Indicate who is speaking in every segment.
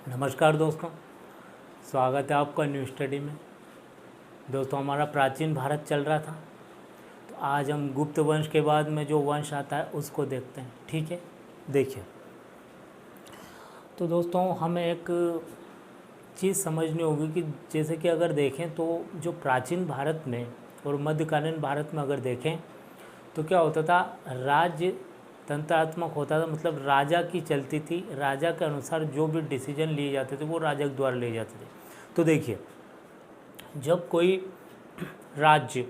Speaker 1: नमस्कार दोस्तों, स्वागत है आपका न्यू स्टडी में। दोस्तों, हमारा प्राचीन भारत चल रहा था, तो आज हम गुप्त वंश के बाद में जो वंश आता है उसको देखते हैं। ठीक है, देखिए। तो दोस्तों, हमें एक चीज़ समझनी होगी कि जैसे कि अगर देखें तो जो प्राचीन भारत में और मध्यकालीन भारत में अगर देखें तो क्या होता था, राज्य तंत्रात्मक होता था। मतलब राजा की चलती थी, राजा के अनुसार जो भी डिसीजन लिए जाते थे वो राजा के द्वारा लिए जाते थे। तो देखिए, जब कोई राज्य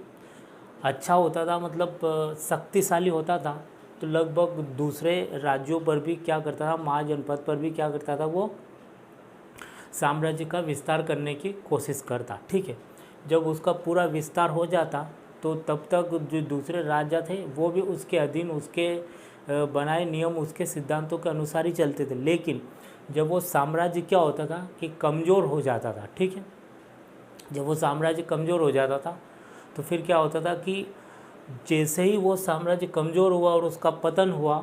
Speaker 1: अच्छा होता था, मतलब शक्तिशाली होता था, तो लगभग दूसरे राज्यों पर भी क्या करता था, महाजनपद पर भी क्या करता था, वो साम्राज्य का विस्तार करने की कोशिश करता। ठीक है, जब उसका पूरा विस्तार हो जाता तो तब तक जो दूसरे राजा थे वो भी उसके अधीन, उसके बनाए नियम, उसके सिद्धांतों के अनुसार ही चलते थे। लेकिन जब वो साम्राज्य क्या होता था कि कमज़ोर हो जाता था, ठीक है, जब वो साम्राज्य कमज़ोर हो जाता था तो फिर क्या होता था कि जैसे ही वो साम्राज्य कमज़ोर हुआ और उसका पतन हुआ,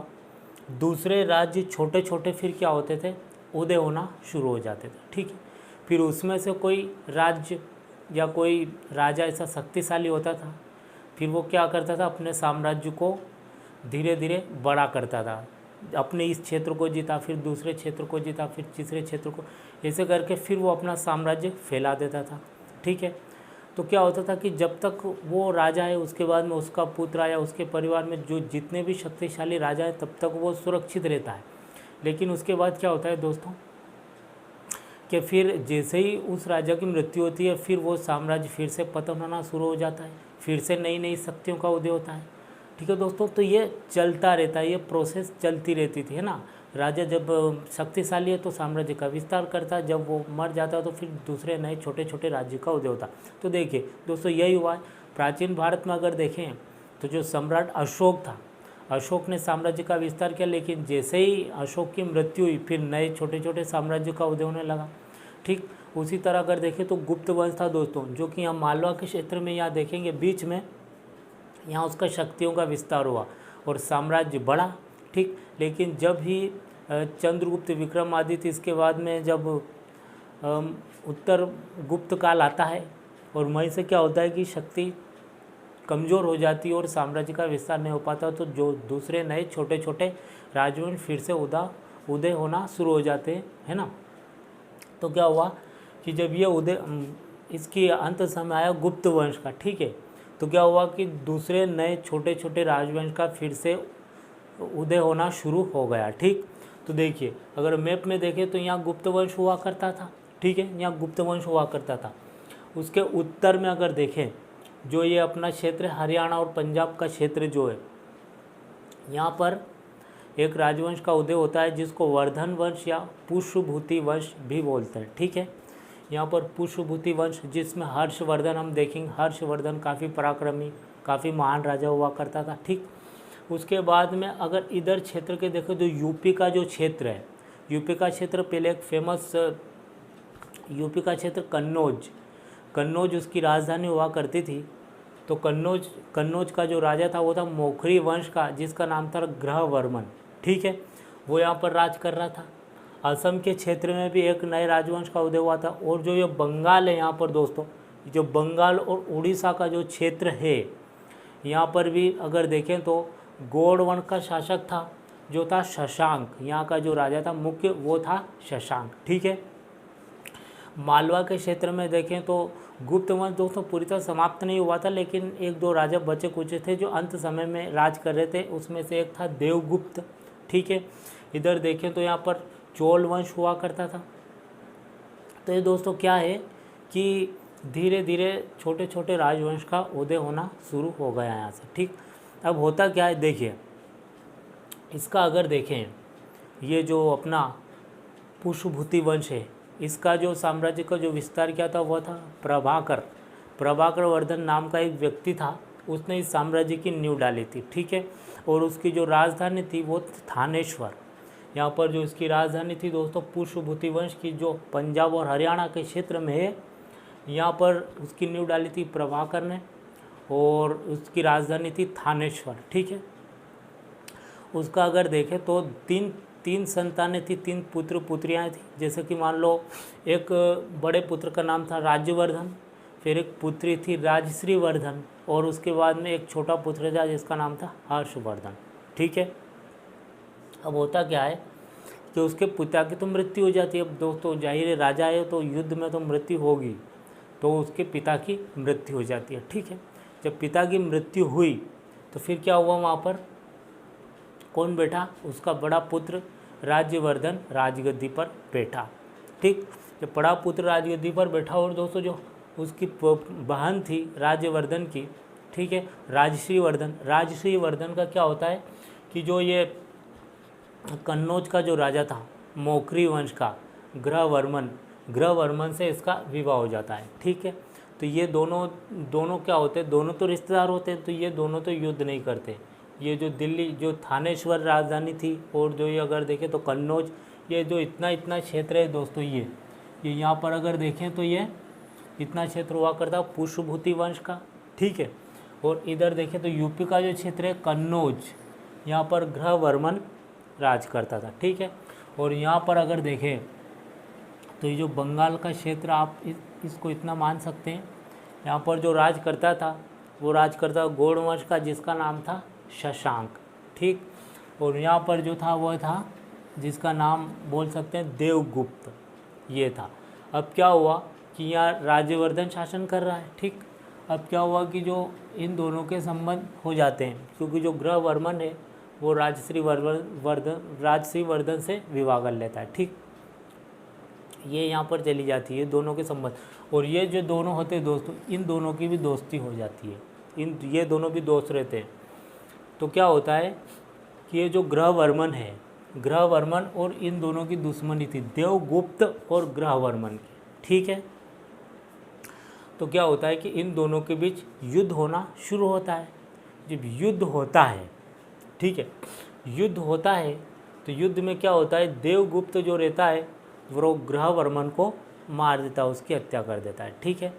Speaker 1: दूसरे राज्य छोटे छोटे फिर क्या होते थे, उदय होना शुरू हो जाते थे। ठीक है, फिर उसमें से कोई राज्य या कोई राजा ऐसा शक्तिशाली होता था, फिर वो क्या करता था, अपने साम्राज्य को धीरे धीरे बड़ा करता था। अपने इस क्षेत्र को जीता, फिर दूसरे क्षेत्र को जीता, फिर तीसरे क्षेत्र को, ऐसे करके फिर वो अपना साम्राज्य फैला देता था। ठीक है, तो क्या होता था कि जब तक वो राजा है, उसके बाद में उसका पुत्र आया, उसके परिवार में जो जितने भी शक्तिशाली राजा हैं, तब तक वो सुरक्षित रहता है। लेकिन उसके बाद क्या होता है दोस्तों कि फिर जैसे ही उस राजा की मृत्यु होती है, फिर वो साम्राज्य फिर से पतन होना शुरू हो जाता है, फिर से नई नई शक्तियों का उदय होता है। ठीक है दोस्तों, तो ये चलता रहता है, ये प्रोसेस चलती रहती थी, है ना। राजा जब शक्तिशाली है तो साम्राज्य का विस्तार करता है, जब वो मर जाता है तो फिर दूसरे नए छोटे छोटे राज्य का उदय होता। तो देखिए दोस्तों, यही हुआ है प्राचीन भारत में। अगर देखें तो जो सम्राट अशोक था, अशोक ने साम्राज्य का विस्तार किया, लेकिन जैसे ही अशोक की मृत्यु हुई, फिर नए छोटे छोटे साम्राज्य का उदय होने लगा। ठीक उसी तरह अगर देखें तो गुप्त वंश था दोस्तों, जो कि यहाँ मालवा के क्षेत्र में, यहाँ देखेंगे बीच में, यहाँ उसका शक्तियों का विस्तार हुआ और साम्राज्य बढ़ा। ठीक, लेकिन जब ही चंद्रगुप्त विक्रमादित्य, इसके बाद में जब उत्तर गुप्त काल आता है और वहीं से क्या होता है कि शक्ति कमज़ोर हो जाती है और साम्राज्य का विस्तार नहीं हो पाता, तो जो दूसरे नए छोटे छोटे राजवंश फिर से उदय होना शुरू हो जाते हैं, है ना। तो क्या हुआ कि जब ये इसकी अंत समय आया गुप्त वंश का, ठीक है, तो क्या हुआ कि दूसरे नए छोटे छोटे राजवंश का फिर से उदय होना शुरू हो गया। ठीक, तो देखिए अगर मैप में देखें तो यहाँ गुप्त वंश हुआ करता था। ठीक है, यहाँ गुप्त वंश हुआ करता था। उसके उत्तर में अगर देखें, जो ये अपना क्षेत्र हरियाणा और पंजाब का क्षेत्र जो है, यहाँ पर एक राजवंश का उदय होता है जिसको वर्धन वंश या पुष्यभूति वंश भी बोलते हैं। ठीक है, यहाँ पर पुष्यभूति वंश, जिसमें हर्षवर्धन हम देखेंगे, हर्षवर्धन काफ़ी पराक्रमी, काफ़ी महान राजा हुआ करता था। ठीक, उसके बाद में अगर इधर क्षेत्र के देखो तो यूपी का जो क्षेत्र है, यूपी का क्षेत्र पहले एक फेमस यूपी का क्षेत्र कन्नौज उसकी राजधानी हुआ करती थी। तो कन्नौज का जो राजा था वो था मौखरी वंश का, जिसका नाम था ग्रहवर्मन। ठीक है, वो यहाँ पर राज कर रहा था। असम के क्षेत्र में भी एक नए राजवंश का उदय हुआ था। और जो ये बंगाल है, यहाँ पर दोस्तों, जो बंगाल और उड़ीसा का जो क्षेत्र है, यहाँ पर भी अगर देखें तो गौड़ वंश का शासक था, जो था शशांक। यहाँ का जो राजा था मुख्य, वो था शशांक। ठीक है, मालवा के क्षेत्र में देखें तो गुप्त वंश दोस्तों पूरी तरह समाप्त नहीं हुआ था, लेकिन एक दो राजा बचे कुचे थे जो अंत समय में राज कर रहे थे। उसमें से एक था देवगुप्त। ठीक है, इधर देखें तो यहाँ पर चोल वंश हुआ करता था। तो ये दोस्तों क्या है कि धीरे धीरे छोटे छोटे राजवंश का उदय होना शुरू हो गया यहाँ से। ठीक, अब होता क्या है, देखिए इसका अगर देखें, ये जो अपना पुष्यभूति वंश है, इसका जो साम्राज्य का जो विस्तार किया था वो था प्रभाकर वर्धन नाम का एक व्यक्ति था, उसने इस साम्राज्य की नींव डाली थी। ठीक है, और उसकी जो राजधानी थी वो थानेश्वर। यहाँ पर जो इसकी राजधानी थी दोस्तों, पुष्यभूति वंश की, जो पंजाब और हरियाणा के क्षेत्र में है, यहाँ पर उसकी नींव डाली थी प्रभाकर ने, और उसकी राजधानी थी थानेश्वर। ठीक है, उसका अगर देखें तो 3 संतानें थी, 3 पुत्र पुत्रियाँ थी। जैसे कि मान लो एक बड़े पुत्र का नाम था राज्यवर्धन, फिर एक पुत्री थी राजश्री वर्धन, और उसके बाद में एक छोटा पुत्र था जिसका नाम था हर्षवर्धन। ठीक है। अब होता क्या है कि उसके पिता की तो मृत्यु हो जाती है। अब दोस्तों जाहिर है राजा है तो युद्ध में तो मृत्यु होगी, तो उसके पिता की मृत्यु हो जाती है। ठीक है। जब पिता की मृत्यु हुई तो फिर क्या हुआ, वहाँ पर कौन बैठा, उसका बड़ा पुत्र राज्यवर्धन राजगद्दी पर बैठा। ठीक। जब बड़ा पुत्र राजगद्दी पर बैठा और दोस्तों जो उसकी बहन थी राज्यवर्धन की, ठीक है, राजश्री वर्धन। राजश्री वर्धन का क्या होता है कि जो ये कन्नौज का जो राजा था मौखरी वंश का ग्रहवर्मन से इसका विवाह हो जाता है। ठीक है। तो ये दोनों क्या होते हैं, दोनों तो रिश्तेदार होते हैं, तो ये दोनों तो युद्ध नहीं करते। ये जो दिल्ली जो थानेश्वर राजधानी थी, और जो ये अगर देखें तो कन्नौज, ये जो इतना क्षेत्र है दोस्तों, ये यहाँ पर अगर देखें तो ये इतना क्षेत्र हुआ करता पुष्यभूति वंश का। ठीक है। और इधर देखें तो यूपी का जो क्षेत्र है कन्नौज, यहाँ पर ग्रहवर्मन राज करता था। ठीक है। और यहाँ पर अगर देखें तो ये जो बंगाल का क्षेत्र, आप इसको इतना मान सकते हैं, यहाँ पर जो राज करता था वो राज करता गौड़ वंश का जिसका नाम था शशांक। ठीक। और यहाँ पर जो था वो था जिसका नाम बोल सकते हैं देवगुप्त, ये था। अब क्या हुआ कि यहाँ राज्यवर्धन शासन कर रहा है। ठीक। अब क्या हुआ कि जो इन दोनों के संबंध हो जाते हैं, क्योंकि जो ग्रहवर्मन है वो राजश्री वर्धन से विवाह कर लेता है। ठीक। ये यहाँ पर चली जाती है दोनों के संबंध, और ये जो दोनों होते हैं दोस्तों, इन दोनों की भी दोस्ती हो जाती है, ये दोनों भी दोस्त रहते हैं। तो क्या होता है कि ये जो ग्रहवर्मन है, ग्रहवर्मन और इन दोनों की दुश्मनी थी, देवगुप्त और ग्रहवर्मन की। ठीक है। तो क्या होता है कि इन दोनों के बीच युद्ध होना शुरू होता है। जब युद्ध होता है, ठीक है, युद्ध होता है तो युद्ध में क्या होता है, देवगुप्त जो रहता है वो ग्रहवर्मन को मार देता है, उसकी हत्या कर देता है। ठीक है।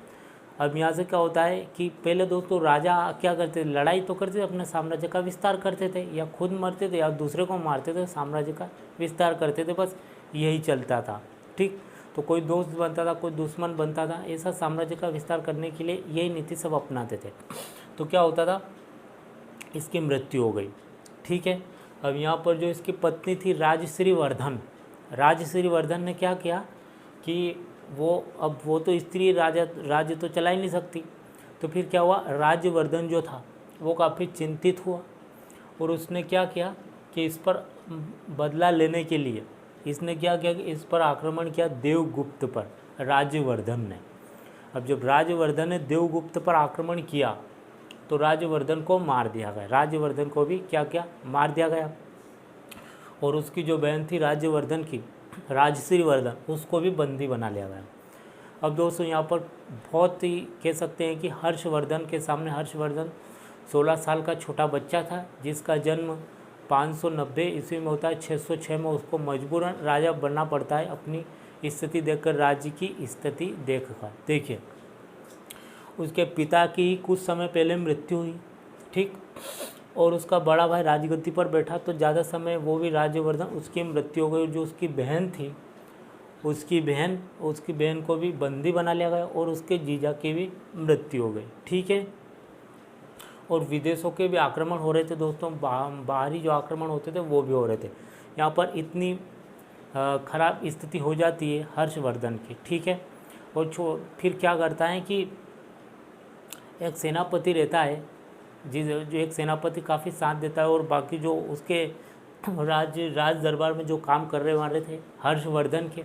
Speaker 1: अब यहाँ से क्या होता है कि पहले दोस्तों राजा क्या करते थे, लड़ाई तो करते थे, अपने साम्राज्य का विस्तार करते थे, या खुद मरते थे या दूसरे को मारते थे, साम्राज्य का विस्तार करते थे, बस यही चलता था। ठीक। तो कोई दोस्त बनता था, कोई दुश्मन बनता था, ऐसा साम्राज्य का विस्तार करने के लिए यही नीति सब अपनाते थे। तो क्या होता था, इसकी मृत्यु हो गई। ठीक है। अब यहाँ पर जो इसकी पत्नी थी राजश्री वर्धन ने क्या किया कि वो तो स्त्री राज्य तो चला ही नहीं सकती। तो फिर क्या हुआ, राज्यवर्धन जो था वो काफ़ी चिंतित हुआ, और उसने क्या किया कि इस पर बदला लेने के लिए इसने क्या किया कि इस पर आक्रमण किया देवगुप्त पर, राज्यवर्धन ने। अब जब राज्यवर्धन ने देवगुप्त पर आक्रमण किया तो राज्यवर्धन को मार दिया गया, राज्यवर्धन को भी क्या किया, मार दिया गया। और उसकी जो बहन थी राज्यवर्धन की, राजश्री वर्धन, उसको भी बंदी बना लिया गया। अब दोस्तों यहाँ पर बहुत ही कह सकते हैं कि हर्षवर्धन के सामने, हर्षवर्धन 16 साल का छोटा बच्चा था जिसका जन्म 590 ईस्वी में होता है। 606 में उसको मजबूरन राजा बनना पड़ता है, अपनी स्थिति देखकर, राज्य की स्थिति देखकर। देखिए उसके पिता की कुछ समय पहले मृत्यु हुई। ठीक। और उसका बड़ा भाई राजगद्दी पर बैठा तो ज़्यादा समय वो भी राज्यवर्धन, उसकी मृत्यु हो गई। जो उसकी बहन थी, उसकी बहन को भी बंदी बना लिया गया, और उसके जीजा की भी मृत्यु हो गई। ठीक है। और विदेशों के भी आक्रमण हो रहे थे दोस्तों, बाहरी जो आक्रमण होते थे वो भी हो रहे थे। यहाँ पर इतनी खराब स्थिति हो जाती है हर्षवर्धन की। ठीक है। और फिर क्या करता है कि एक सेनापति रहता है, जो एक सेनापति काफ़ी साथ देता है, और बाकी जो उसके राज दरबार में जो काम कर रहे वाले थे हर्षवर्धन के,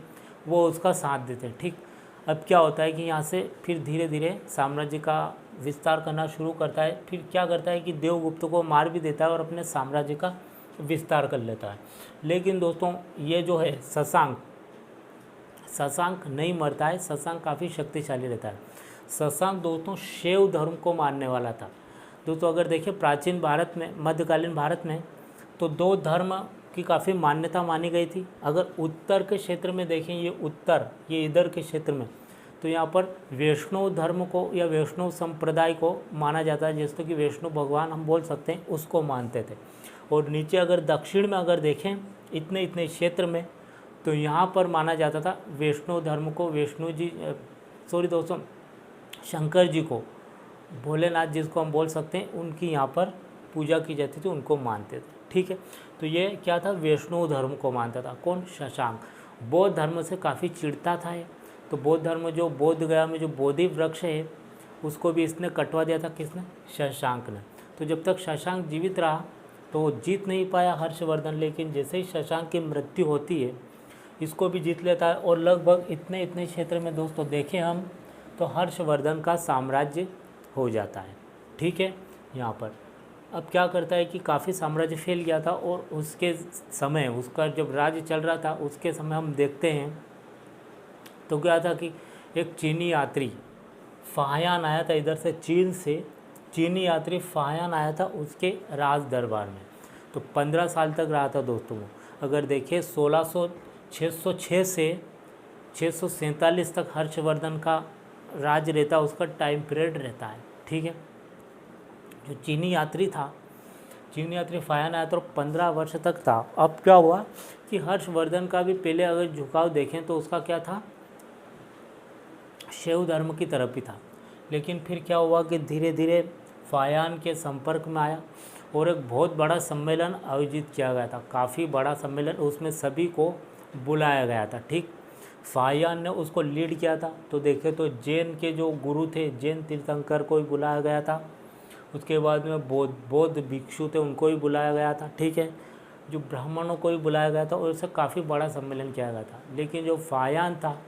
Speaker 1: वो उसका साथ देते हैं। ठीक। अब क्या होता है कि यहाँ से फिर धीरे धीरे साम्राज्य का विस्तार करना शुरू करता है। फिर क्या करता है कि देवगुप्त को मार भी देता है और अपने साम्राज्य का विस्तार कर लेता है। लेकिन दोस्तों ये जो है शशांक नहीं मरता है, शशांक काफ़ी शक्तिशाली रहता है। शशांक दोस्तों शैव धर्म को मानने वाला था। दोस्तों अगर देखें प्राचीन भारत में, मध्यकालीन भारत में, तो 2 धर्म की काफ़ी मान्यता मानी गई थी। अगर उत्तर के क्षेत्र में देखें, ये इधर के क्षेत्र में, तो यहाँ पर वैष्णव धर्म को या वैष्णव संप्रदाय को माना जाता है, जैसे कि वैष्णव भगवान हम बोल सकते हैं, उसको मानते थे। और नीचे अगर दक्षिण में अगर देखें इतने इतने क्षेत्र में। तो यहाँ पर माना जाता था वैष्णव धर्म को, वैष्णो जी सॉरी दोस्तों, शंकर जी को, भोलेनाथ जिसको हम बोल सकते हैं, उनकी यहाँ पर पूजा की जाती थी, उनको मानते थे। ठीक है, तो ये क्या था, वैष्णव धर्म को मानता था। कौन? शशांक। बौद्ध धर्म से काफ़ी चिढ़ता था ये। तो बौद्ध धर्म जो बोध गया में जो बोधि वृक्ष है उसको भी इसने कटवा दिया था। किसने? शशांक ने। तो जब तक शशांक जीवित रहा तो वो जीत नहीं पाया हर्षवर्धन, लेकिन जैसे ही शशांक की मृत्यु होती है इसको भी जीत लेता है। और लगभग इतने इतने क्षेत्र में दोस्तों देखें हम तो हर्षवर्धन का साम्राज्य हो जाता है। ठीक है, यहाँ पर अब क्या करता है कि काफ़ी साम्राज्य फैल गया था, और उसके समय, उसका जब राज्य चल रहा था उसके समय हम देखते हैं तो क्या था कि एक चीनी यात्री फाहियान आया था, इधर से चीन से चीनी यात्री फाहियान आया था उसके राज दरबार में। तो 15 साल तक रहा था दोस्तों वो। अगर देखिए 606 से 647 तक हर्षवर्धन का राज रहता, उसका टाइम पीरियड रहता है। ठीक है, जो चीनी यात्री था, चीनी यात्री फाहियान आया तो 15 वर्ष तक था। अब क्या हुआ कि हर्षवर्धन का भी पहले अगर झुकाव देखें तो उसका क्या था, शैव धर्म की तरफ ही था। लेकिन फिर क्या हुआ कि धीरे धीरे फाहियान के संपर्क में आया और एक बहुत बड़ा सम्मेलन आयोजित किया गया था, काफ़ी बड़ा सम्मेलन, उसमें सभी को बुलाया गया था। ठीक, फाहियान ने उसको लीड किया था। तो देखें तो जैन के जो गुरु थे, जैन तीर्थंकर को भी बुलाया गया था। उसके बाद में बौद्ध भिक्षु थे, उनको भी बुलाया गया था। ठीक है, जो ब्राह्मणों को भी बुलाया गया था, और इससे काफ़ी बड़ा सम्मेलन किया गया था। लेकिन जो फाहियान था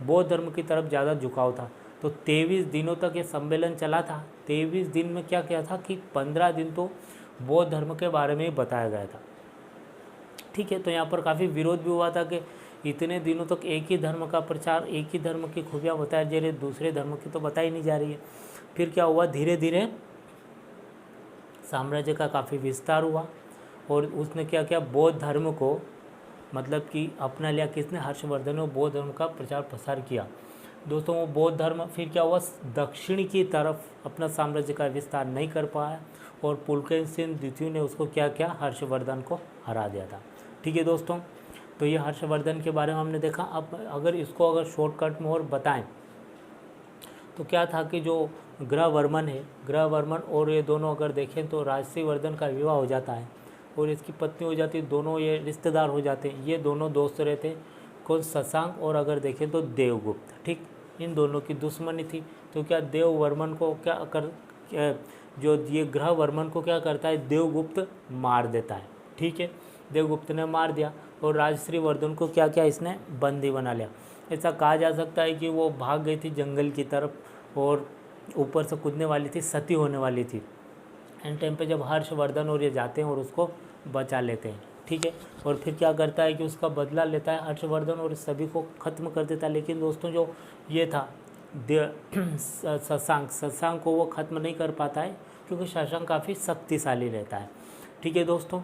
Speaker 1: बौद्ध धर्म की तरफ ज़्यादा झुकाव था। तो 23 दिनों तक ये सम्मेलन चला था। 23 दिन में क्या किया था कि 15 दिन तो बौद्ध धर्म के बारे में ही बताया गया था। ठीक है, तो यहाँ पर काफ़ी विरोध भी हुआ था कि इतने दिनों तक एक ही धर्म का प्रचार, एक ही धर्म की खूबियाँ बताई जा रही है, दूसरे धर्म की तो बताई नहीं जा रही है। फिर क्या हुआ, धीरे धीरे साम्राज्य का काफ़ी विस्तार हुआ, और उसने क्या किया, बौद्ध धर्म को मतलब कि अपना लिया। किसने? हर्षवर्धन ने बौद्ध धर्म का प्रचार प्रसार किया। दोस्तों वो बौद्ध धर्म फिर क्या हुआ, दक्षिण की तरफ अपना साम्राज्य का विस्तार नहीं कर पाया, और पुलकेशिन द्वितीय ने उसको क्या किया, हर्षवर्धन को हरा दिया था। ठीक है दोस्तों, तो ये हर्षवर्धन के बारे में हमने देखा। अब अगर इसको अगर शॉर्टकट में और बताएं तो क्या था कि जो ग्रहवर्मन है, ग्रहवर्मन और ये दोनों अगर देखें तो राजश्रीवर्धन का विवाह हो जाता है और इसकी पत्नी हो जाती है, दोनों ये रिश्तेदार हो जाते हैं। ये दोनों दोस्त रहते, कौन? शशांक और अगर देखें तो देवगुप्त। ठीक, इन दोनों की दुश्मनी थी। तो क्या देववर्मन को क्या कर, जो ये ग्रहवर्मन को क्या करता है, देवगुप्त मार देता है। ठीक है, देवगुप्त ने मार दिया, और राजश्रीवर्धन को क्या किया, इसने बंदी बना लिया। ऐसा कहा जा सकता है कि वो भाग गई थी जंगल की तरफ, और ऊपर से कूदने वाली थी, सती होने वाली थी। एंड टाइम पे जब हर्षवर्धन और ये जाते हैं और उसको बचा लेते हैं। ठीक है, और फिर क्या करता है कि उसका बदला लेता है हर्षवर्धन और सभी को ख़त्म कर देता है। लेकिन दोस्तों जो ये था शशांक को वो ख़त्म नहीं कर पाता है, क्योंकि शशांक काफ़ी शक्तिशाली रहता है। ठीक है दोस्तों,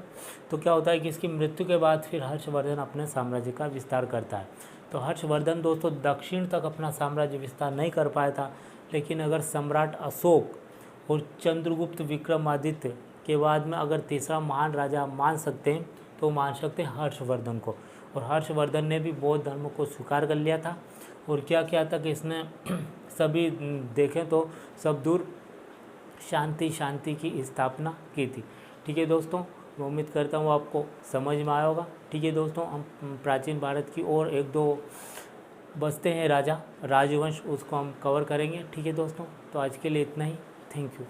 Speaker 1: तो क्या होता है कि इसकी मृत्यु के बाद फिर हर्षवर्धन अपने साम्राज्य का विस्तार करता है। तो हर्षवर्धन दोस्तों दक्षिण तक अपना साम्राज्य विस्तार नहीं कर पाया था, लेकिन अगर सम्राट अशोक और चंद्रगुप्त विक्रमादित्य के बाद में अगर तीसरा महान राजा मान सकते हैं तो मान सकते हैं हर्षवर्धन को। और हर्षवर्धन ने भी बौद्ध धर्म को स्वीकार कर लिया था, और क्या किया था कि इसने सभी देखें तो सब दूर शांति की स्थापना की थी। ठीक है दोस्तों, मैं उम्मीद करता हूँ आपको समझ में आया होगा। ठीक है दोस्तों, हम प्राचीन भारत की और एक दो बचते हैं राजा राजवंश, उसको हम कवर करेंगे। ठीक है दोस्तों, तो आज के लिए इतना ही। Thank you.